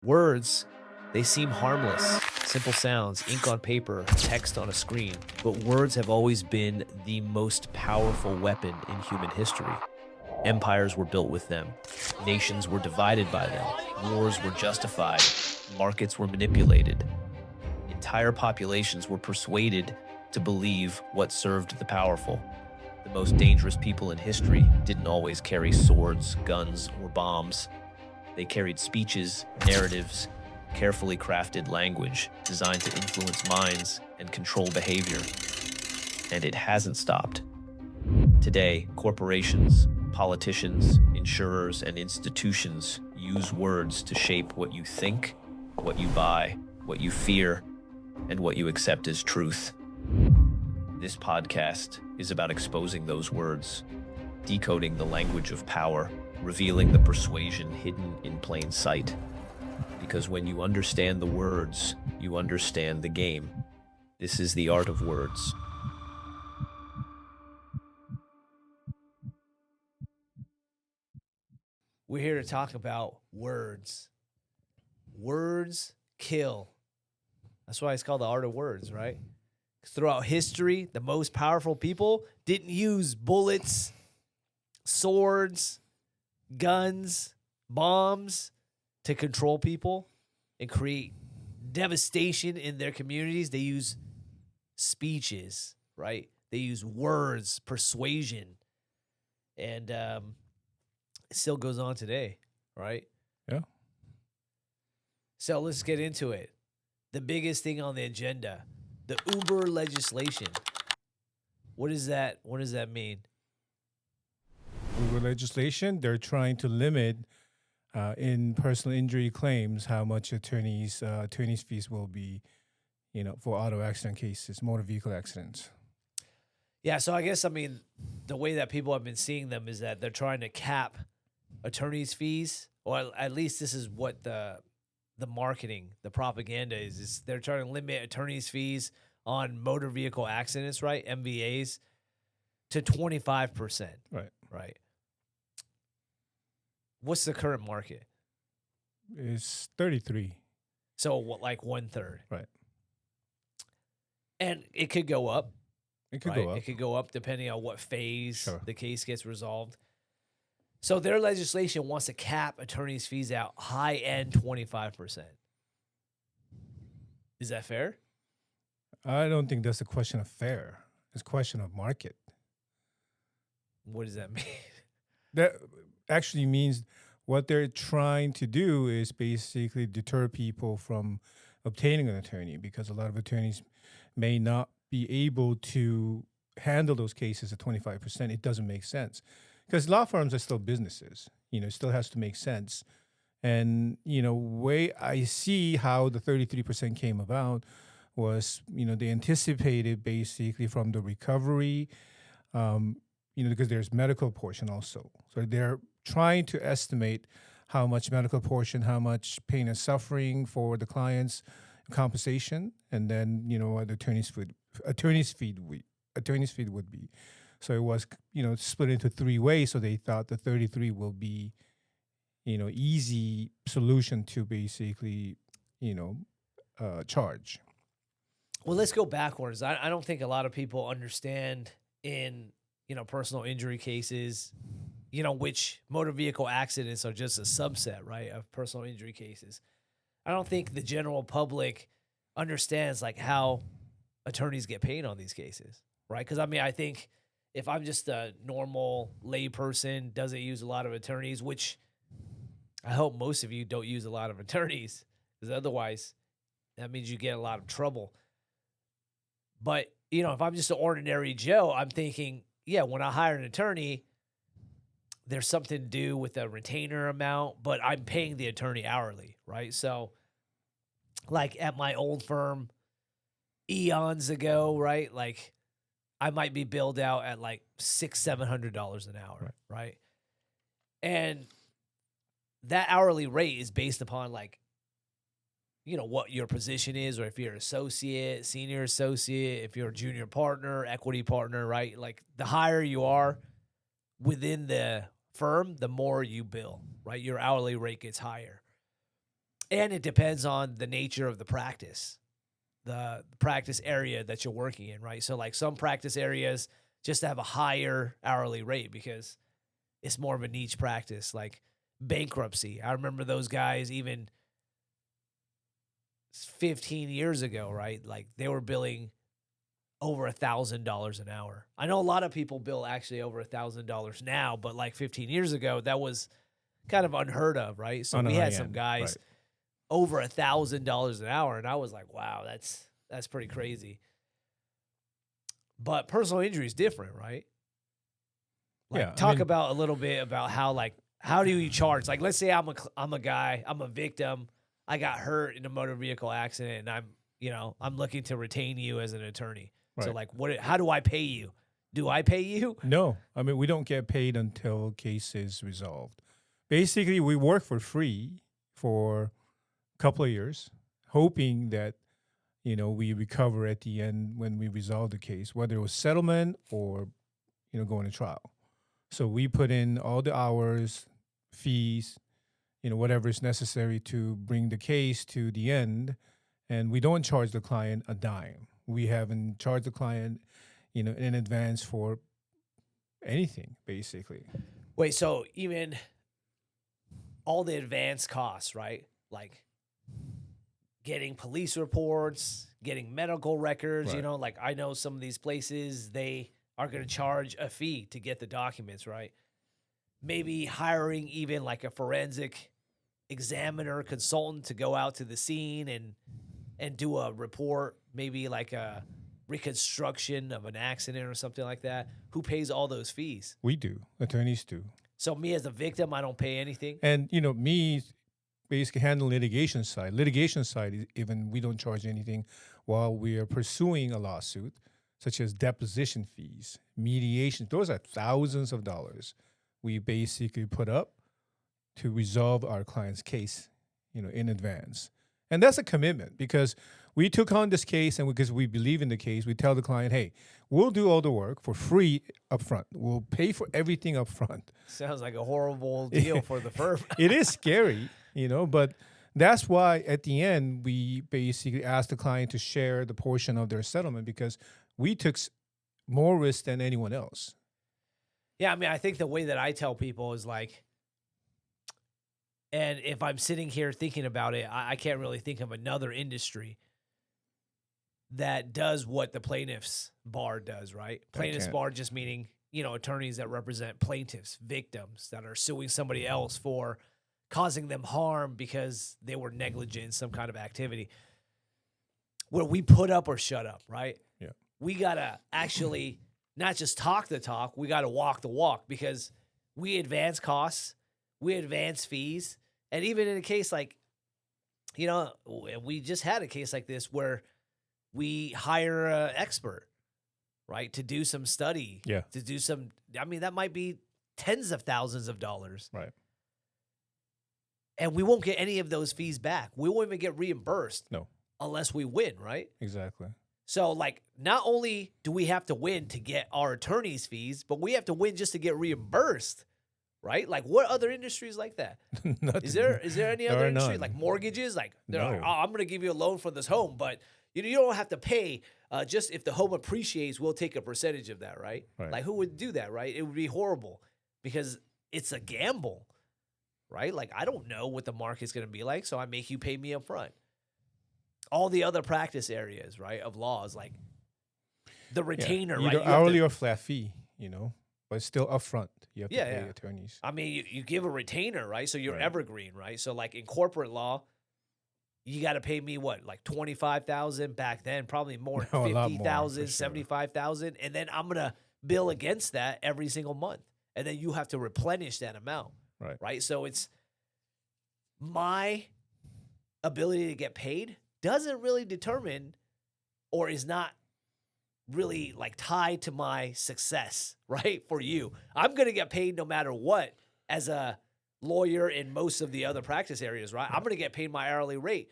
Words, they seem harmless, simple sounds, ink on paper, text on a screen, but words have always been the most powerful weapon in human history. Empires were built with them, nations were divided by them, wars were justified, markets were manipulated, entire populations were persuaded to believe what served the powerful. The most dangerous people in history didn't always carry swords, guns, or bombs. They carried speeches, narratives, carefully crafted language designed to influence minds and control behavior. And it hasn't stopped. Today, corporations, politicians, insurers, and institutions use words to shape what you think, what you buy, what you fear, and what you accept as truth. This podcast is about exposing those words, decoding the language of power, revealing the persuasion hidden in plain sight. Because when you understand the words, you understand the game. This is the art of words. We're here to talk about words. Words kill. That's why it's called the art of words, right? 'Cause throughout history, the most powerful people didn't use bullets, swords, guns, bombs to control people and create devastation in their communities. They use speeches, right? They use words, persuasion, and it still goes on today, right? Yeah. So let's get into it. The biggest thing on the agenda, the Uber legislation. What is that? What does that mean? With legislation, they're trying to limit in personal injury claims how much attorneys fees will be, for auto accident cases, motor vehicle accidents. Yeah, so I guess the way that people have been seeing them is that they're trying to cap attorneys' fees, or at least this is what the marketing, the propaganda is they're trying to limit attorneys' fees on motor vehicle accidents, right? MVAs to 25%. Right. What's the current market? It's 33. So what, like 1/3? Right. And it could go up. It could right? go up. It could go up depending on what phase Sure. the case gets resolved. So their legislation wants to cap attorneys' fees out high end 25%. Is that fair? I don't think that's a question of fair. It's a question of market. What does that mean? That actually means what they're trying to do is basically deter people from obtaining an attorney, because a lot of attorneys may not be able to handle those cases at 25%. It doesn't make sense, because law firms are still businesses. It still has to make sense. And, way I see how the 33% came about was, they anticipated basically from the recovery, because there's medical portion also. So they're trying to estimate how much medical portion, how much pain and suffering for the client's compensation, and then, what the attorney's fee would be. So it was, split into three ways. So they thought the 33 will be, easy solution to basically, charge. Well, let's go backwards. I don't think a lot of people understand in, personal injury cases, which motor vehicle accidents are just a subset, right, of personal injury cases. I don't think the general public understands like how attorneys get paid on these cases, right? Because I think if I'm just a normal lay person, doesn't use a lot of attorneys, which I hope most of you don't use a lot of attorneys, because otherwise that means you get a lot of trouble. But, if I'm just an ordinary Joe, I'm thinking, yeah, when I hire an attorney, there's something to do with a retainer amount, but I'm paying the attorney hourly, right? So, like at my old firm eons ago, right? Like I might be billed out at like $600-700 an hour, right? And that hourly rate is based upon like, what your position is, or if you're an associate, senior associate, if you're a junior partner, equity partner, right? Like the higher you are within the firm, the more you bill, right? Your hourly rate gets higher. And it depends on the nature of the practice area that you're working in, right? So like some practice areas just have a higher hourly rate because it's more of a niche practice, like bankruptcy. I remember those guys even 15 years ago, right? Like they were billing over $1,000 an hour. I know a lot of people bill actually over $1,000 now, but like 15 years ago, that was kind of unheard of, right? So On the we high had some end, guys right. over $1,000 an hour, and I was like, wow, that's pretty crazy. But personal injury is different, right? Like Yeah, I talk mean, about a little bit about how like how do you charge? Like let's say I'm a guy, I'm a victim, I got hurt in a motor vehicle accident, and I'm looking to retain you as an attorney. So right. like how do I pay you? Do I pay you? No, I mean, we don't get paid until case is resolved. Basically, we work for free for a couple of years, hoping that, we recover at the end when we resolve the case, whether it was settlement or, going to trial. So we put in all the hours, fees, whatever is necessary to bring the case to the end. And we don't charge the client a dime. We haven't charged the client, in advance for anything, basically. Wait, so even all the advanced costs, right? Like getting police reports, getting medical records, Right. like I know some of these places, they are going to charge a fee to get the documents, right? Maybe hiring even like a forensic examiner consultant to go out to the scene and do a report, maybe like a reconstruction of an accident or something like that. Who pays all those fees? We do. Attorneys do. So me as a victim, I don't pay anything. And, me basically handle litigation side. Litigation side, even we don't charge anything while we are pursuing a lawsuit, such as deposition fees, mediation. Those are thousands of dollars we basically put up to resolve our client's case, in advance. And that's a commitment because we took on this case and because we believe in the case, we tell the client, hey, we'll do all the work for free up front. We'll pay for everything up front. Sounds like a horrible deal for the firm. It is scary, but that's why at the end, we basically ask the client to share the portion of their settlement because we took more risk than anyone else. Yeah, I mean, I think the way that I tell people is like, and if I'm sitting here thinking about it, I can't really think of another industry that does what the plaintiff's bar does, right? Plaintiff's can't. bar just meaning, attorneys that represent plaintiffs, victims that are suing somebody else for causing them harm because they were negligent in some kind of activity. Where we put up or shut up, right? Yeah. We got to actually not just talk the talk, we got to walk the walk because we advance costs, we advance fees. And even in a case like, we just had a case like this where we hire an expert, right, to do some study, Yeah. to do some, that might be tens of thousands of dollars. Right. And we won't get any of those fees back. We won't even get reimbursed. No. Unless we win, right? Exactly. So, like, not only do we have to win to get our attorney's fees, but we have to win just to get reimbursed, right? Like, what other industries like that? Is there any There other are industry none. like mortgages? Like, they're like, No. oh, I'm going to give you a loan for this home, but you don't have to pay. Just if the home appreciates, we'll take a percentage of that, right? Right. Like, who would do that, right? It would be horrible because it's a gamble, right? Like, I don't know what the market's going to be like, so I make you pay me up front. All the other practice areas, right, of laws, like the retainer, right? Either hourly or flat fee, but still upfront. You have to pay attorneys. I mean, you give a retainer, right? So you're Right. evergreen, right? So like in corporate law, you got to pay me what, like $25,000 back then, probably more, No, a lot more, 50,000, for sure. 75,000, and then I'm gonna bill against that every single month, and then you have to replenish that amount, Right. right? So it's my ability to get paid doesn't really determine or is not really like tied to my success, right? For you, I'm going to get paid no matter what as a lawyer in most of the other practice areas, right? I'm going to get paid my hourly rate.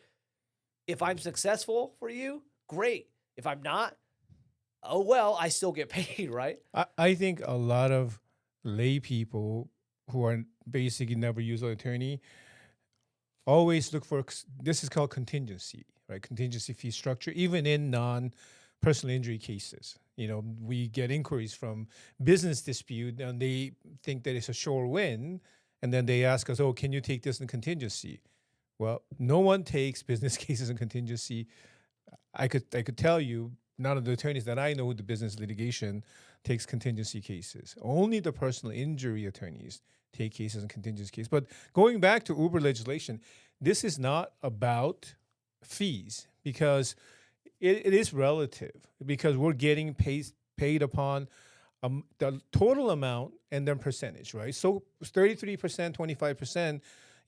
If I'm successful for you, great. If I'm not, oh, well, I still get paid, right? I think a lot of lay people who are basically never use an attorney always look for this is called contingency, right? Contingency fee structure, even in non-personal injury cases. We get inquiries from business dispute, and they think that it's a sure win, and then they ask us, "Oh, can you take this in contingency?" Well, no one takes business cases in contingency. I could tell you, none of the attorneys that I know who do business litigation takes contingency cases. Only the personal injury attorneys take cases in contingency cases. But going back to Uber legislation, this is not about fees, because it is relative, because we're getting paid upon the total amount and then percentage, right? So 33%, 25%,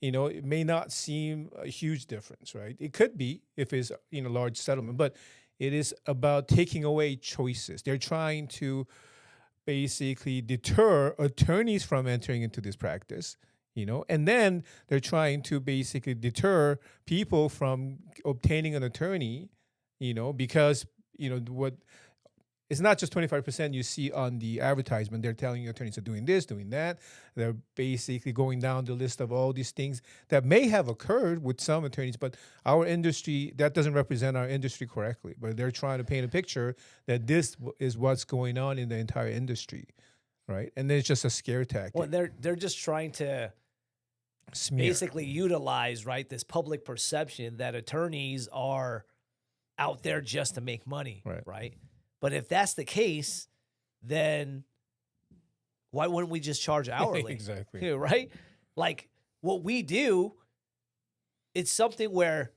it may not seem a huge difference, right? It could be if it's large settlement, but it is about taking away choices. They're trying to basically deter attorneys from entering into this practice, and then they're trying to basically deter people from obtaining an attorney, because what it's not just 25% you see on the advertisement. They're telling you attorneys are doing this, doing that. They're basically going down the list of all these things that may have occurred with some attorneys, but our industry, that doesn't represent our industry correctly. But they're trying to paint a picture that this is what's going on in the entire industry, right? And then it's just a scare tactic. Well, they're just trying to Smear. basically utilize, right, this public perception that attorneys are out there just to make money, right? But if that's the case, then why wouldn't we just charge hourly? Exactly. Right? Like what we do, it's something where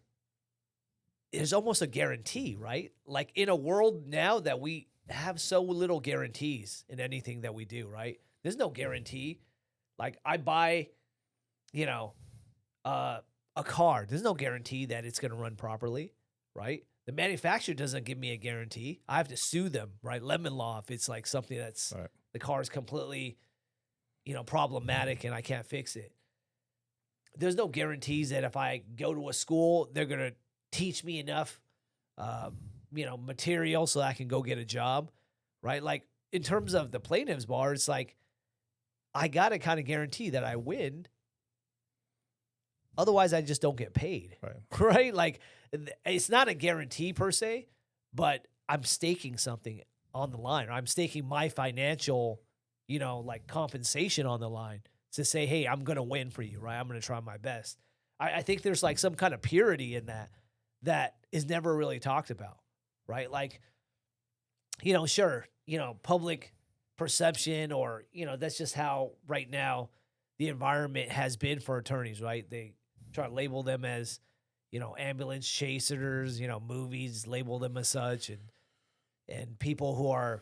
there's almost a guarantee, right? Like in a world now that we have so little guarantees in anything that we do, right? There's no guarantee. Like I buy, a car. There's no guarantee that it's going to run properly, right? The manufacturer doesn't give me a guarantee. I have to sue them, right? Lemon law, if it's like something that's the car is completely, problematic and I can't fix it. There's no guarantees that if I go to a school, they're going to teach me enough, material so I can go get a job, right? Like in terms of the plaintiff's bar, it's like I got to kind of guarantee that I win. Otherwise, I just don't get paid, right? Like, it's not a guarantee per se, but I'm staking something on the line. I'm staking my financial, compensation on the line to say, hey, I'm going to win for you, right? I'm going to try my best. I think there's like some kind of purity in that is never really talked about, right? Like, sure, public perception or, that's just how right now the environment has been for attorneys, right? They try to label them as, ambulance chasers, movies label them as such, and people who are,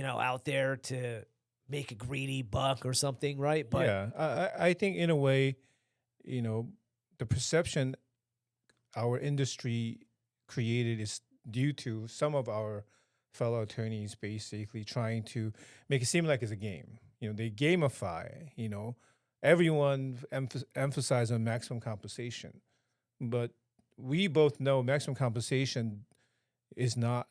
out there to make a greedy buck or something, right? But yeah, I think in a way, the perception our industry created is due to some of our fellow attorneys basically trying to make it seem like it's a game. They gamify, everyone emphasize on maximum compensation. But we both know maximum compensation is not,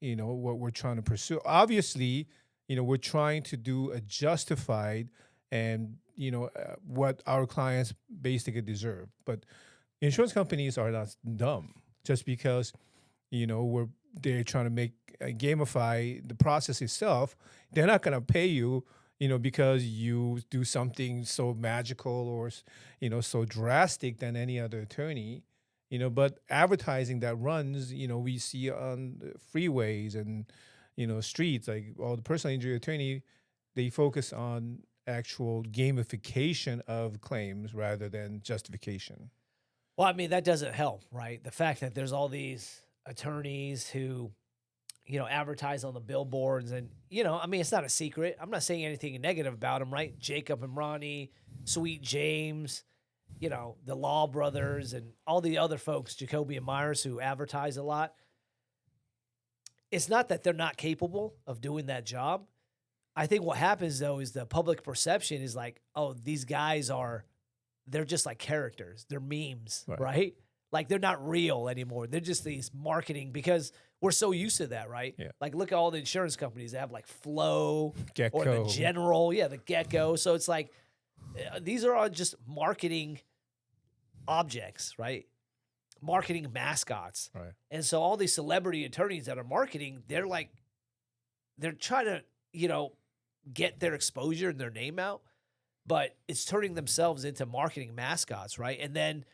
what we're trying to pursue. Obviously, we're trying to do a justified and, what our clients basically deserve. But insurance companies are not dumb just because, they're trying to make gamify the process itself. They're not going to pay you, because you do something so magical or, so drastic than any other attorney, but advertising that runs, we see on the freeways and, streets, like all the personal injury attorney, they focus on actual gamification of claims rather than justification. Well, I mean, that doesn't help, right? The fact that there's all these attorneys who, advertise on the billboards and, it's not a secret. I'm not saying anything negative about them, right? Jacob and Ronnie, Sweet James, the Law Brothers and all the other folks, Jacoby and Myers, who advertise a lot. It's not that they're not capable of doing that job. I think what happens, though, is the public perception is like, oh, these guys they're just like characters. They're memes, right? Like they're not real anymore. They're just these marketing because we're so used to that, right? Yeah. Like look at all the insurance companies that have like Flow Gecko. or the General, the Gecko. So it's like these are all just marketing objects, right? Marketing mascots. Right. And so all these celebrity attorneys that are marketing, they're trying to, get their exposure and their name out, but it's turning themselves into marketing mascots, right? And then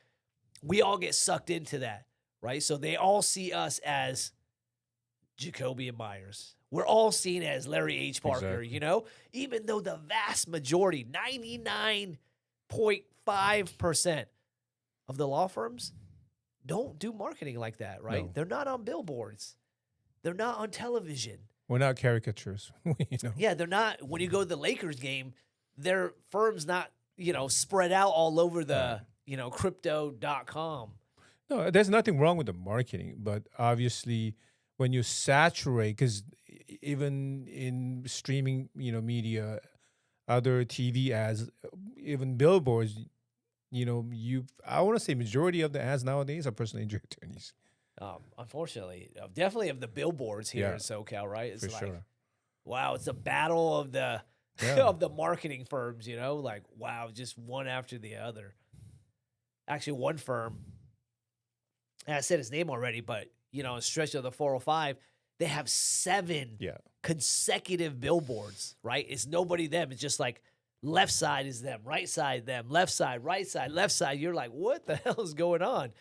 we all get sucked into that, right? So they all see us as Jacoby and Myers. We're all seen as Larry H. Parker, Exactly. even though the vast majority, 99.5% of the law firms don't do marketing like that, right? No. They're not on billboards. They're not on television. We're not caricatures. Yeah, they're not. When you go to the Lakers game, their firm's not, spread out all over the, crypto.com. No, there's nothing wrong with the marketing, but obviously when you saturate, because even in streaming, media, other TV ads, even billboards, I want to say majority of the ads nowadays are personal injury attorneys. Unfortunately, definitely of the billboards here Yeah, in SoCal, right? It's for like, sure. wow, it's a battle of the Yeah. of the marketing firms, like, wow, just one after the other. Actually, one firm, and I said his name already, but a stretch of the 405, they have 7 Yeah. consecutive billboards, right? It's nobody them. It's just like left side is them, right side them, left side, right side, left side. You're like, what the hell is going on?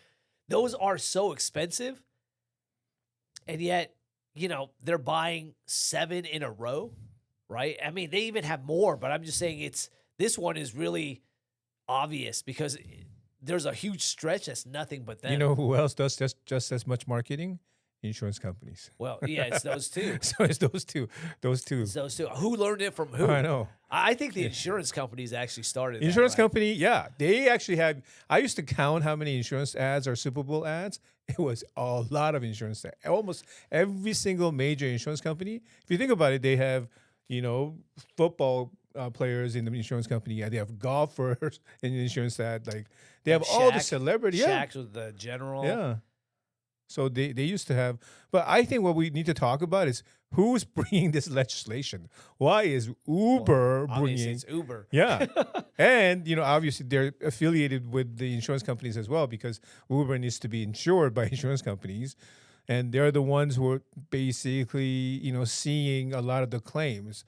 Those are so expensive. And yet, they're buying 7 in a row, right? I mean, they even have more, but I'm just saying this one is really obvious because there's a huge stretch that's nothing but them. You know who else does just as much marketing? Insurance companies. Well, yeah, it's those two. So it's those two. Those two. It's those two. Who learned it from who? I know. I think the insurance companies actually started that, Insurance right? company, yeah. They actually have, I used to count how many insurance ads are Super Bowl ads. It was a lot of insurance ads. Almost every single major insurance company. If you think about it, they have, football players in the insurance company. Yeah, they have golfers in the insurance ad. Like they have all the Shaq- celebrities. Yeah. Shaq's with the general. Yeah. So they used to have, but I think what we need to talk about is who's bringing this legislation. Why is Uber Obviously, bringing? it's Uber. Yeah, and obviously they're affiliated with the insurance companies as well because Uber needs to be insured by insurance companies, and they're the ones who are basically seeing a lot of the claims.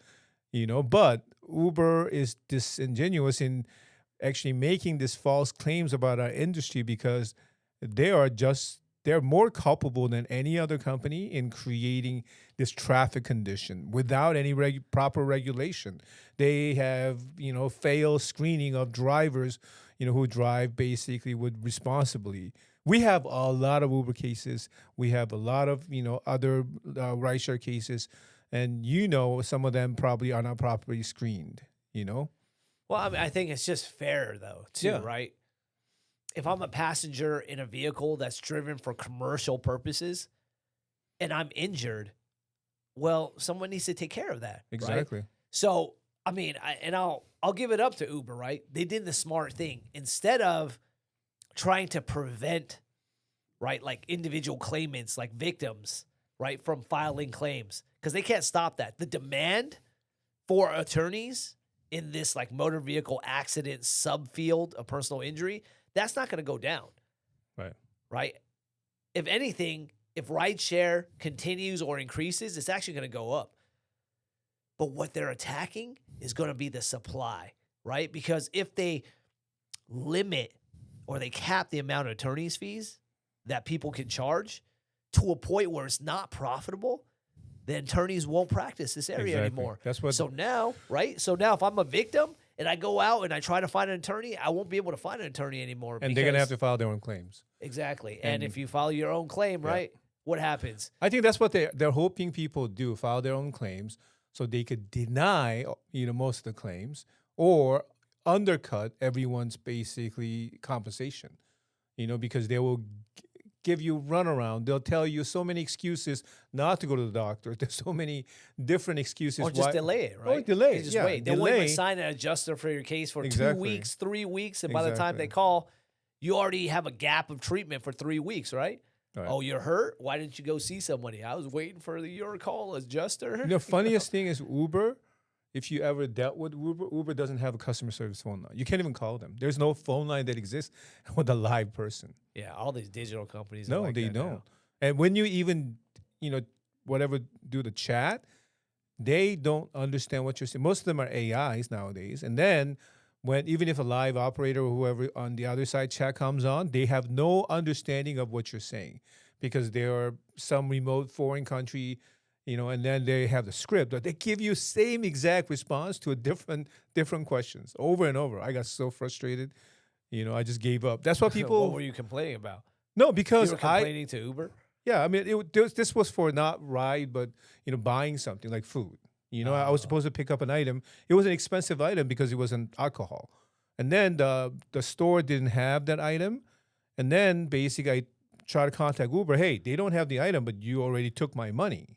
But Uber is disingenuous in actually making these false claims about our industry because they're more culpable than any other company in creating this traffic condition without any proper regulation. They have, failed screening of drivers, who drive basically with responsibly. We have a lot of Uber cases. We have a lot of, other rideshare cases. And, some of them probably are not properly screened, Well, I mean, I think it's just fair, though, too, Yeah. right? If I'm a passenger in a vehicle that's driven for commercial purposes and I'm injured, well, someone needs to take care of that. Right? Exactly. So, I mean, I'll give it up to Uber, right? They did the smart thing. Instead of trying to prevent, right, like individual claimants, like victims, right, from filing claims, because they can't stop that. The demand for attorneys in this like motor vehicle accident subfield of personal injury, that's not going to go down. Right. Right. If anything, if rideshare continues or increases, it's actually going to go up. But what they're attacking is going to be the supply, right? Because if they limit or they cap the amount of attorney's fees that people can charge to a point where it's not profitable, then attorneys won't practice this area anymore. That's what. So now, right? So now if I'm a victim and I go out and I try to find an attorney, I won't be able to find an attorney anymore. And they're going to have because- to file their own claims. Exactly. And And- if you file your own claim, Yeah. right, what happens? I think that's what they're hoping people do, file their own claims so they could deny, most of the claims or undercut everyone's basically compensation, because they will give you runaround. They'll tell you so many excuses not to go to the doctor. There's so many different excuses. Or just delay it, right? delay They it, just yeah, wait. They won't even delay. sign an adjuster for your case for 2 Exactly. weeks, 3 weeks. And by the time they Exactly. call, you already have a gap of treatment for 3 weeks, right? Right. Oh, you're hurt? Why didn't you go see somebody? I was waiting for your call adjuster. The funniest thing is Uber if you ever dealt with Uber, Uber doesn't have a customer service phone line. You can't even call them. There's no phone line that exists with a live person. Yeah, all these digital companies are No, like they that don't. now. And when you even, you know, whatever, do the chat, they don't understand what you're saying. Most of them are AIs nowadays. And then when even if a live operator or whoever on the other side chat comes on, they have no understanding of what you're saying because they are some remote foreign country, and then they have the script, but they give you same exact response to a different questions over and over. I got so frustrated, I just gave up. That's what What people were you complaining about? no You because were complaining to Uber? yeah, I mean, this was for not ride, but buying something like food. I was Oh, supposed to pick up an item. It was an expensive item because it wasn't alcohol, and then the store didn't have that item, and then basically I tried to contact Uber. Hey, they don't have the item, but you already took my money.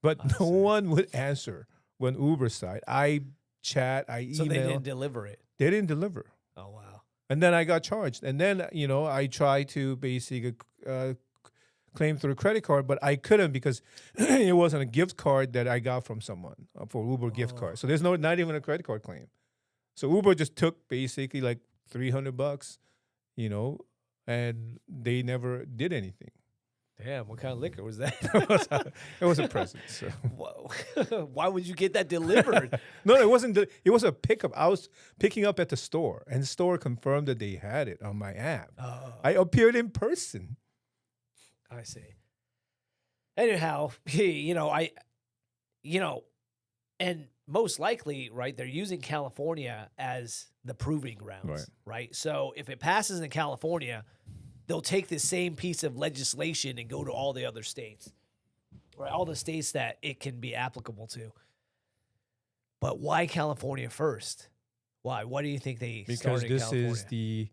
But I no see. one would answer when Uber side. I chat, I So they email. didn't deliver it. They didn't deliver, Oh, wow. and then I got charged. And then I tried to basically claim through a credit card, but I couldn't because it wasn't a gift card that I got from someone for Uber gift Oh, card. So there's not even a credit card claim. So Uber just took basically like $300, you know, and they never did anything. damn. What kind of liquor was that? It was a present. So Why would you get that delivered? no, it wasn't. It was a pickup. I was picking up at the store, and the store confirmed that they had it on my app. Oh, I appeared in person. I see. Anyhow, and most likely, right, they're using California as the proving grounds, right? So if it passes in California, they'll take the same piece of legislation and go to all the other states, right? All the states that it can be applicable to. But why California first? Why? Why do you think they Because started this California? is the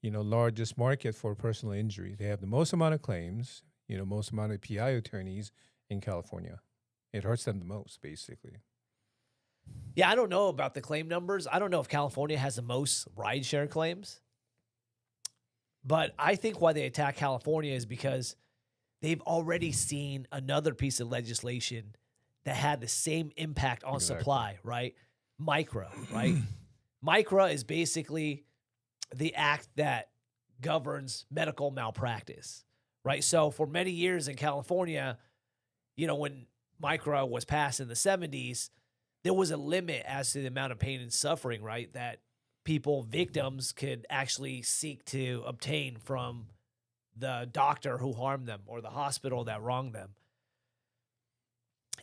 largest market for personal injury. They have the most amount of claims, most amount of PI attorneys in California. It hurts them the most, basically. Yeah, I don't know about the claim numbers. I don't know if California has the most rideshare claims. But I think why they attack California is because they've already seen another piece of legislation that had the same impact on Exactly. supply, right? MICRA, right? MICRA is basically the act that governs medical malpractice, right? So for many years in California, when MICRA was passed in the 70s, there was a limit as to the amount of pain and suffering, right, that victims could actually seek to obtain from the doctor who harmed them or the hospital that wronged them.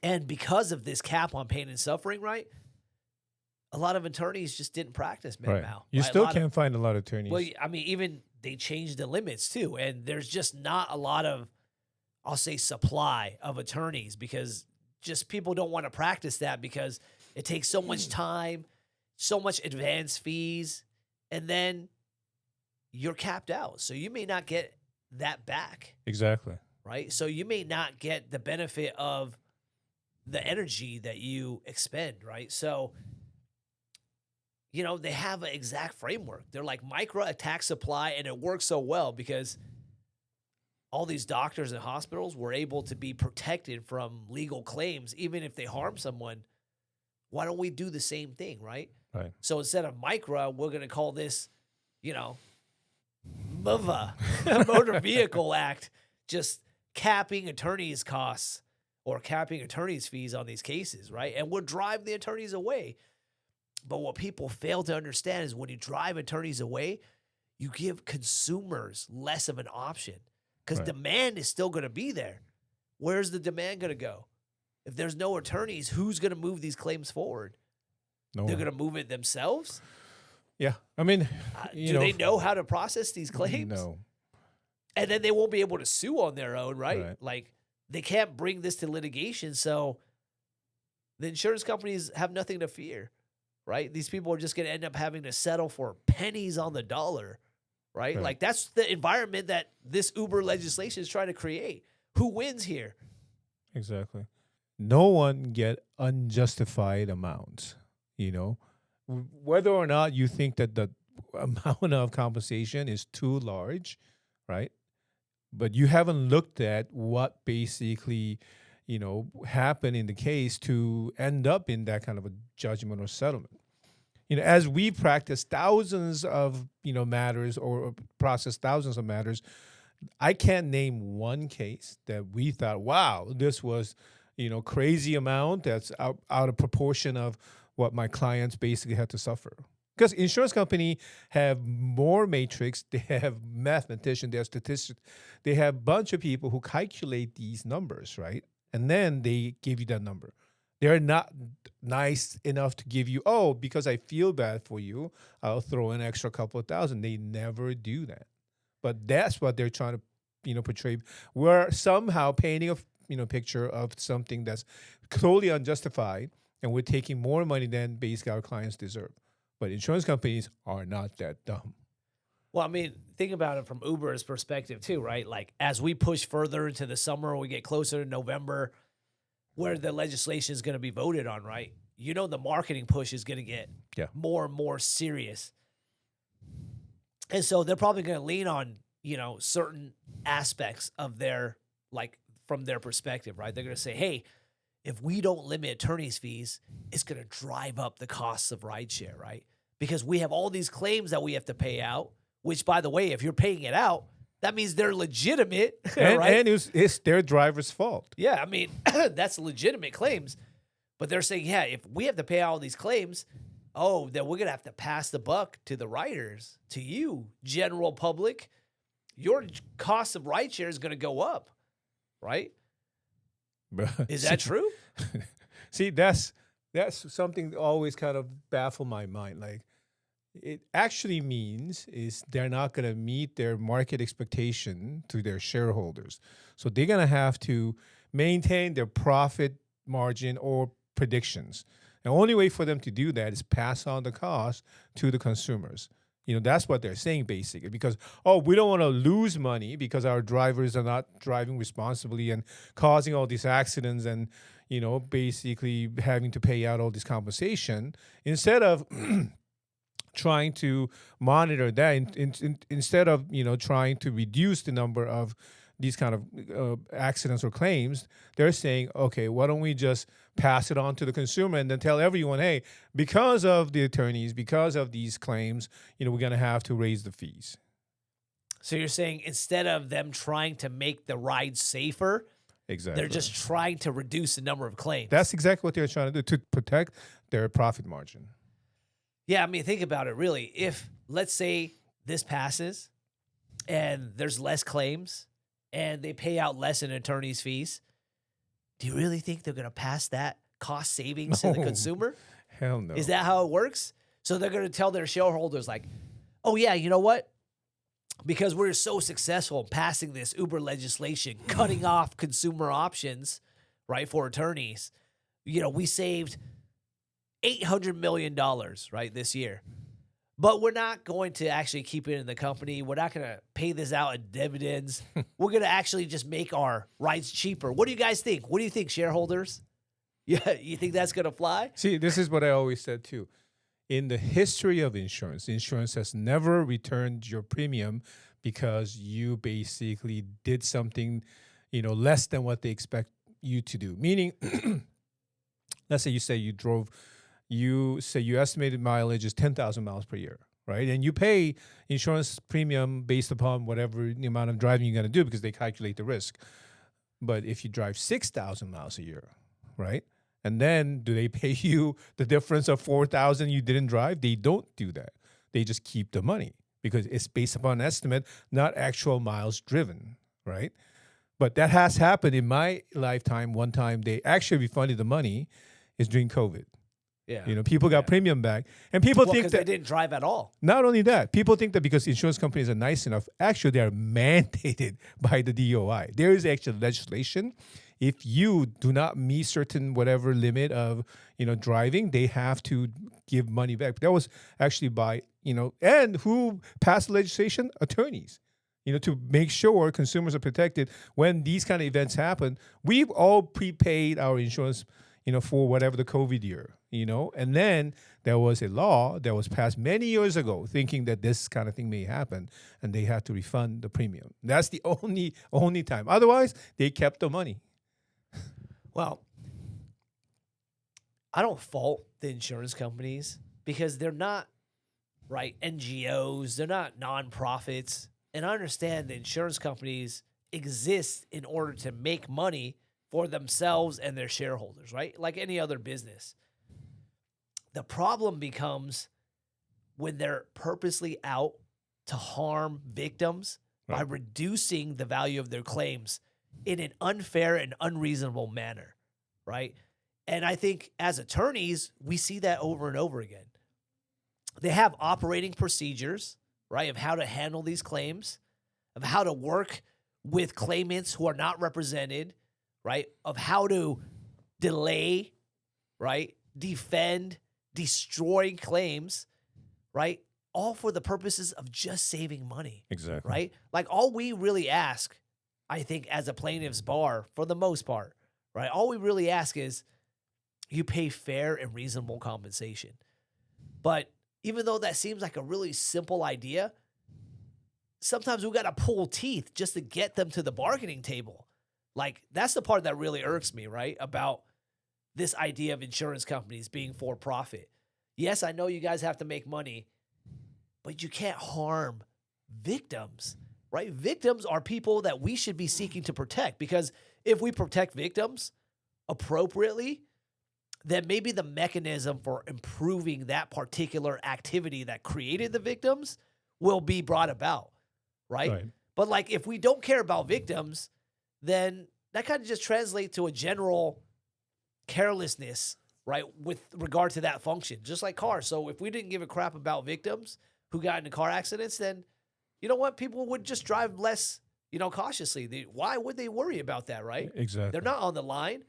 And because of this cap on pain and suffering, right, a lot of attorneys just didn't practice med mal. You right? still can't find a lot of attorneys. Well, I mean, even they changed the limits too, and there's just not a lot of, I'll say, supply of attorneys because just people don't want to practice that because it takes so much time, so much advance fees, and then you're capped out. So you may not get that back, Exactly. right? So you may not get the benefit of the energy that you expend, right? So, they have an exact framework. They're like MICRA attack supply, and it works so well because all these doctors and hospitals were able to be protected from legal claims, even if they harm someone. Why don't we do the same thing, right? Right. So instead of MICRA, we're going to call this, MOVA, Motor Vehicle Act, just capping attorneys' costs or capping attorneys' fees on these cases, right? And we'll drive the attorneys away. But what people fail to understand is when you drive attorneys away, you give consumers less of an option because demand is still going to be there. Where's the demand going to go? If there's no attorneys, who's going to move these claims forward? No They're one. going to move it themselves? Yeah. I mean, Do they know how to process these claims? No. And then they won't be able to sue on their own, right? Right. Like, they can't bring this to litigation, so the insurance companies have nothing to fear, right? These people are just going to end up having to settle for pennies on the dollar, right? Right. Like, that's the environment that this Uber legislation is trying to create. Who wins here? Exactly. No one get unjustified amounts, whether or not you think that the amount of compensation is too large, right? But you haven't looked at what basically, happen in the case to end up in that kind of a judgment or settlement. As we practice thousands of, matters or process thousands of matters, I can't name one case that we thought, wow, this was, crazy amount that's out of proportion of what my clients basically had to suffer. Because insurance company have more matrix, they have mathematicians, they have statistics, they have a bunch of people who calculate these numbers, right? And then they give you that number. They're not nice enough to give you, oh, because I feel bad for you, I'll throw an extra couple of thousand. They never do that. But that's what they're trying to, portray. We're somehow painting a, picture of something that's totally unjustified, and we're taking more money than basically our clients deserve. But insurance companies are not that dumb. Well, I mean, think about it from Uber's perspective too, right? Like as we push further into the summer, we get closer to November, where the legislation is going to be voted on, right? The marketing push is going to get more and more serious. And so they're probably going to lean on, certain aspects of their, like from their perspective, right? They're going to say, hey, if we don't limit attorney's fees, it's going to drive up the costs of rideshare, right? Because we have all these claims that we have to pay out, which, by the way, if you're paying it out, that means they're legitimate, right? And it's their driver's fault. Yeah, I mean, that's legitimate claims. But they're saying, yeah, if we have to pay out all these claims, then we're going to have to pass the buck to the riders, to you, general public. Your cost of rideshare is going to go up, right? Is that true? See, that's something that always kind of baffle my mind. Like, it actually means is they're not going to meet their market expectation to their shareholders. So they're going to have to maintain their profit margin or predictions. The only way for them to do that is pass on the cost to the consumers. That's what they're saying basically, because, we don't want to lose money because our drivers are not driving responsibly and causing all these accidents and, basically having to pay out all this compensation. Instead of trying to monitor that, instead of, trying to reduce the number of these kind of accidents or claims, they're saying, okay, why don't we just pass it on to the consumer and then tell everyone, hey, because of the attorneys, because of these claims, we're going to have to raise the fees. So you're saying instead of them trying to make the ride safer, exactly, they're just trying to reduce the number of claims. That's exactly what they're trying to do, to protect their profit margin. Yeah, I mean, think about it, really. If, let's say, this passes and there's less claims and they pay out less in attorney's fees, do you really think they're going to pass that cost savings to the consumer? Hell no. Is that how it works? So they're going to tell their shareholders like, oh, yeah, you know what? Because we're so successful in passing this Uber legislation, cutting off consumer options, right, for attorneys, we saved $800 million, right, this year. But we're not going to actually keep it in the company. We're not going to pay this out in dividends. We're going to actually just make our rides cheaper. What do you guys think? What do you think, shareholders? Yeah, you think that's going to fly? See, this is what I always said too. In the history of insurance has never returned your premium because you basically did something, less than what they expect you to do. Meaning, let's say you estimated mileage is 10,000 miles per year, right? And you pay insurance premium based upon whatever the amount of driving you're going to do because they calculate the risk. But if you drive 6,000 miles a year, right? And then do they pay you the difference of 4,000 you didn't drive? They don't do that. They just keep the money because it's based upon an estimate, not actual miles driven, right? But that has happened in my lifetime. One time they actually refunded the money is during COVID. Yeah. People got premium back. And people think that they didn't drive at all. Not only that, people think that because insurance companies are nice enough, actually they are mandated by the DOI. There is actually legislation. If you do not meet certain whatever limit of, driving, they have to give money back. That was actually by, and who passed the legislation? Attorneys. To make sure consumers are protected when these kind of events happen. We've all prepaid our insurance, for whatever the COVID year, and then there was a law that was passed many years ago thinking that this kind of thing may happen and they have to refund the premium. That's the only time. Otherwise, they kept the money. Well, I don't fault the insurance companies because they're not, right, NGOs, they're not nonprofits. And I understand the insurance companies exist in order to make money for themselves and their shareholders, right? Like any other business. The problem becomes when they're purposely out to harm victims by Right. reducing the value of their claims in an unfair and unreasonable manner, right? And I think as attorneys, we see that over and over again. They have operating procedures, right, of how to handle these claims, of how to work with claimants who are not represented, right, of how to delay, right, defend, destroy claims, right, all for the purposes of just saving money, Exactly. right? Like all we really ask, I think, as a plaintiff's bar, for the most part, right, all we really ask is you pay fair and reasonable compensation. But even though that seems like a really simple idea, sometimes we got to pull teeth just to get them to the bargaining table. Like that's the part that really irks me, right? About this idea of insurance companies being for profit. Yes, I know you guys have to make money, but you can't harm victims, right? Victims are people that we should be seeking to protect because if we protect victims appropriately, then maybe the mechanism for improving that particular activity that created the victims will be brought about, right? Right. But like if we don't care about victims, then that kind of just translates to a general carelessness, right, with regard to that function, just like cars. So if we didn't give a crap about victims who got into car accidents, then you know what? People would just drive less, cautiously. Why would they worry about that, right? Exactly. They're not on the line.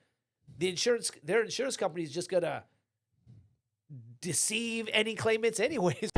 Their insurance company is just gonna deceive any claimants anyways.